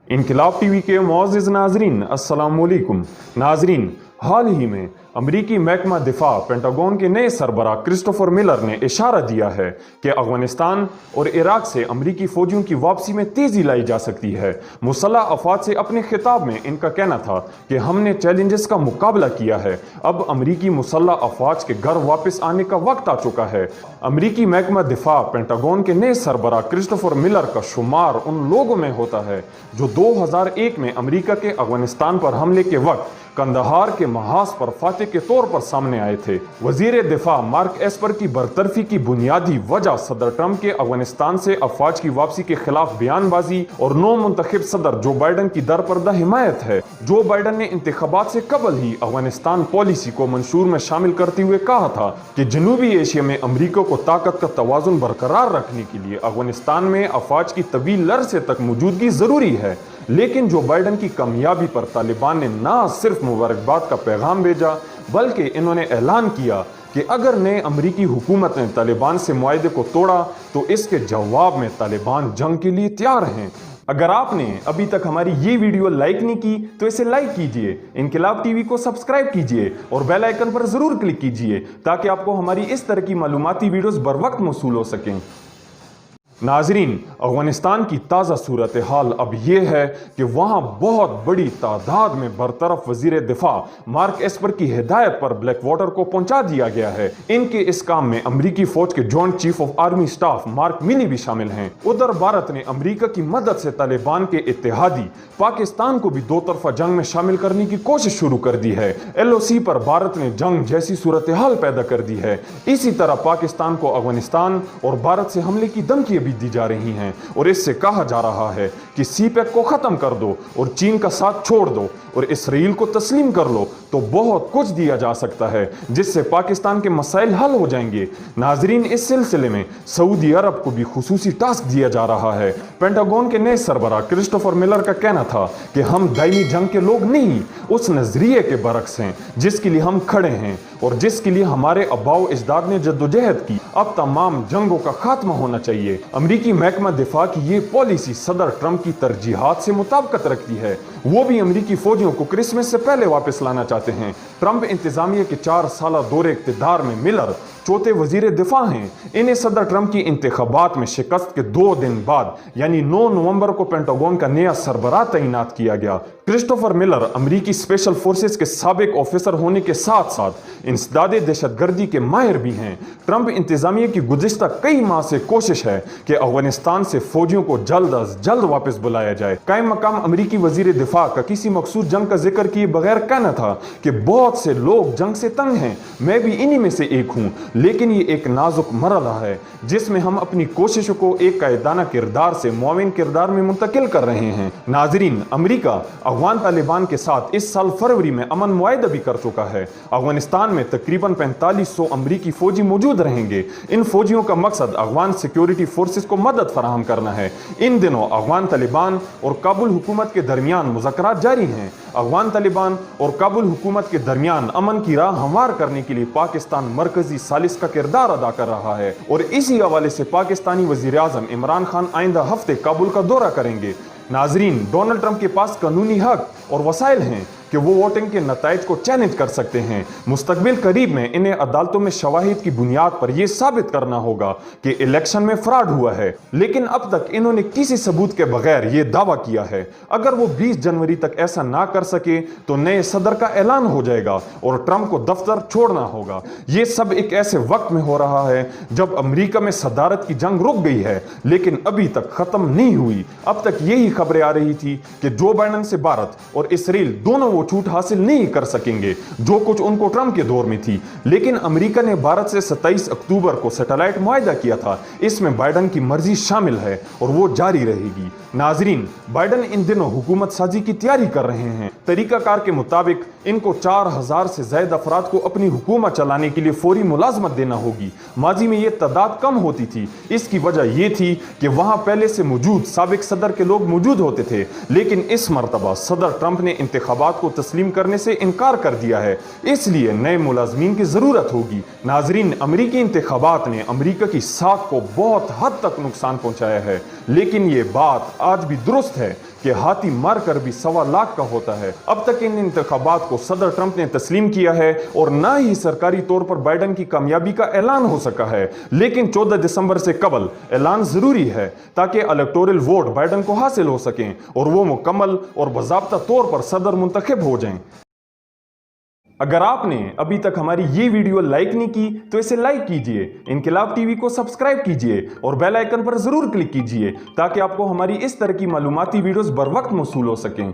इनकलाब टीवी के मुअज़्ज़िज़ नाज़रीन अस्सलाम वालेकुम। नाज़रीन, हाल ही में अमरीकी महकमा दिफा पेंटागन के नए सरबरा क्रिस्टोफर मिलर ने इशारा दिया है कि अफगानिस्तान और इराक से अमरीकी फौजियों की वापसी में तेज़ी लाई जा सकती है। मुसल्लह अफवाज से अपने खिताब में इनका कहना था कि हमने चैलेंजेस का मुकाबला किया है, अब अमरीकी मुसल्लह अफवाज के घर वापस आने का वक्त आ चुका है। अमरीकी महकमा दिफा पेंटागन के नए सरबरा क्रिस्टोफर मिलर का शुमार उन लोगों में होता है जो 2001 में अमरीका के अफगानिस्तान पर हमले के वक्त कंदहार के महाज पर फातिह के तौर पर सामने आए थे। वजीर दिफा मार्क एस्पर की बरतरफी की बुनियादी वजह सदर ट्रंप के अफगानिस्तान से अफवाज की वापसी के खिलाफ बयानबाजी और नौ मुंतखब सदर जो बाइडन की दरपर्दा हिमायत है। जो बाइडन ने इंतखाबात से कबल ही अफगानिस्तान पॉलिसी को मंशूर में शामिल करते हुए कहा था कि जनूबी एशिया में अमरीका को ताकत का तवाजुन बरकरार रखने के लिए अफगानिस्तान में अफवाज की तवील अरसे तक मौजूदगी जरूरी है। लेकिन जो बाइडन की कामयाबी पर तालिबान ने ना सिर्फ मुबारकबाद का पैगाम भेजा बल्कि इन्होंने ऐलान किया कि अगर नए अमरीकी हुकूमत ने तालिबान से मुआहदे को तोड़ा तो इसके जवाब में तालिबान जंग के लिए तैयार हैं। अगर आपने अभी तक हमारी ये वीडियो लाइक नहीं की तो इसे लाइक कीजिए, इनकलाब टीवी को सब्सक्राइब कीजिए और बेल आइकन पर जरूर क्लिक कीजिए ताकि आपको हमारी इस तरह की मालूमाती वीडियोस बर वक्त मौसूल हो सकें। नाजरीन, अफगानिस्तान की ताज़ा सूरत हाल अब यह है कि वहाँ बहुत बड़ी तादाद में बरतरफ वजीर दिफा मार्क एस्पर की हिदायत पर ब्लैक वाटर को पहुंचा दिया गया है। इनके इस काम में अमरीकी फौज के joint chief of army staff mark मिली भी शामिल हैं। उधर भारत ने अमरीका की मदद से तालिबान के इत्तेहादी पाकिस्तान को भी दो तरफा जंग में शामिल करने की कोशिश शुरू कर दी है। LOC पर भारत ने जंग जैसी सूरत हाल पैदा कर दी है। इसी तरह पाकिस्तान को अफगानिस्तान और भारत से हमले की धमकी भी दी जा रही हैं और इससे कहा जा रहा है कि CPEC को खत्म कर दो और चीन का साथ छोड़ दो और इसराइल को तस्लीम कर लो तो बहुत कुछ दिया जा सकता है जिससे पाकिस्तान के मसाइल हल हो जाएंगे। नाजरीन, इस सिलसिले में सऊदी अरब को भी खुसूसी टास्क दिया जा रहा है। पेंटागन के नए सरबरा क्रिस्टोफर मिलर का कहना था कि हम दायमी जंग के लोग नहीं, उस नजरिए के बरक्स हैं जिसके लिए हम खड़े हैं और जिसके लिए हमारे अबाओ अजदाद ने जद्दोजहद की। अब तमाम जंगों का खात्मा होना चाहिए। अमरीकी महकमा दिफा की ये पॉलिसी सदर ट्रंप की तरजीहात से मुताबिकत रखती है। वो भी अमरीकी फौजियों को क्रिसमस से पहले वापस लाना चाहते हैं। ट्रंप इंतजामिया के 4 साल दौरे इक़्तिदार में मिलर चौथे वजीर दिफा हैं। इन्हें सदर ट्रंप की इंतखाबात में शिकस्त के 2 दिन बाद यानी 9 नवंबर को पेंटागन का नया सरबराह तैनात किया गया। क्रिस्टोफर मिलर अमरीकी स्पेशल फोर्सेस के साबिक ऑफिसर होने के साथ साथ इंसदादे दहशतगर्दी के माहिर भी हैं। ट्रंप इंतजामिया की गुज़िश्ता कई माह से कोशिश है कि अफगानिस्तान से फौजियों को जल्द अज जल्द वापस बुलाया जाए। कायम मकाम अमरीकी वजीर दिफा का किसी मकसूद जंग का जिक्र किए बगैर कहना था कि बहुत से लोग जंग से तंग हैं, मैं भी इन्हीं में से एक हूँ, लेकिन ये एक नाजुक मरहला है जिसमें हम अपनी कोशिशों को एक कायदाना किरदार से मुआविन किरदार में मुंतकिल कर रहे हैं। नाजरीन, अमरीका अफगान तालिबान के साथ इस साल फरवरी में अमन मुआहिदा भी कर चुका है। अफगानिस्तान में तकरीबन 4500 अमरीकी फौजी मौजूद रहेंगे। इन फौजियों का मकसद अफगान सिक्योरिटी फोर्सेस को मदद फराहम करना है। इन दिनों अफगान तालिबान और काबुल हुकूमत के दरमियान मुज़ाकरात जारी हैं। अफगान तालिबान और काबुल हुकूमत के दरमियान अमन की राह हमवार करने के लिए पाकिस्तान मरकजी सालिस का किरदार अदा कर रहा है और इसी हवाले से पाकिस्तानी वजीर आज़म इमरान खान आइंदा हफ्ते काबुल का दौरा करेंगे। नाजरीन, डोनाल्ड ट्रंप के पास कानूनी हक और वसाइल हैं कि वो वोटिंग के नताइज को चैलेंज कर सकते हैं। मुस्तकबिल करीब में इन्हें अदालतों में शवाहिद की बुनियाद पर यह साबित करना होगा कि इलेक्शन में फ्रॉड हुआ है, लेकिन अब तक इन्होंने किसी सबूत के बगैर ये दावा किया है। अगर वो 20 जनवरी तक ऐसा ना कर सके तो नए सदर का ऐलान हो जाएगा और ट्रंप को दफ्तर छोड़ना होगा। ये सब एक ऐसे वक्त में हो रहा है जब अमरीका में सदारत की जंग रुक गई है लेकिन अभी तक खत्म नहीं हुई। अब तक यही खबरें आ रही थी कि जो बाइडन से भारत और इसराइल दोनों वो छूट हासिल नहीं कर सकेंगे जो कुछ उनको ट्रंप के दौर में थी, लेकिन अमेरिका ने भारत से 27 अक्टूबर को सैटेलाइट मुआहिदा किया था। इसमें बाइडन की मर्जी शामिल है और वो जारी रहेगी। नाजरीन, बाइडन इन दिनों हुकूमत साजी की तैयारी कर रहे हैं। तरीकाकार के मुताबिक इनको 4000 से ज्यादा अफराद को अपनी हुकूमत चलाने के लिए फौरी मुलाजमत देना होगी। माजी में ये तादाद कम होती थी। इसकी वजह यह थी कि वहां पहले से मौजूद साबिक सदर के लोग मौजूद होते थे, लेकिन इस मरतबा सदर ट्रंप ने इंतखाबात को तस्लीम करने से इनकार कर दिया है, इसलिए नए मुलाजमीन की जरूरत होगी। नाजरीन, अमरीकी इंतखाबात ने अमरीका की साख को बहुत हद तक नुकसान पहुंचाया है, लेकिन ये बात आज भी दुरुस्त है کہ ہاتھی مر کر بھی 1.25 لاکھ کا ہوتا ہے۔ اب تک ان انتخابات کو صدر ٹرمپ نے تسلیم کیا ہے اور نہ ہی سرکاری طور پر بائیڈن کی کامیابی کا اعلان ہو سکا ہے، لیکن 14 دسمبر سے قبل اعلان ضروری ہے تاکہ الیکٹورل ووٹ بائیڈن کو حاصل ہو سکیں اور وہ مکمل اور باضابطہ طور پر صدر منتخب ہو جائیں۔ اگر آپ نے ابھی تک ہماری یہ ویڈیو لائک نہیں کی تو اسے لائک کیجئے، انقلاب ٹی وی کو سبسکرائب کیجئے اور بیل آئیکن پر ضرور کلک کیجئے تاکہ آپ کو ہماری اس طرح کی معلوماتی ویڈیوز بر وقت موصول ہو سکیں۔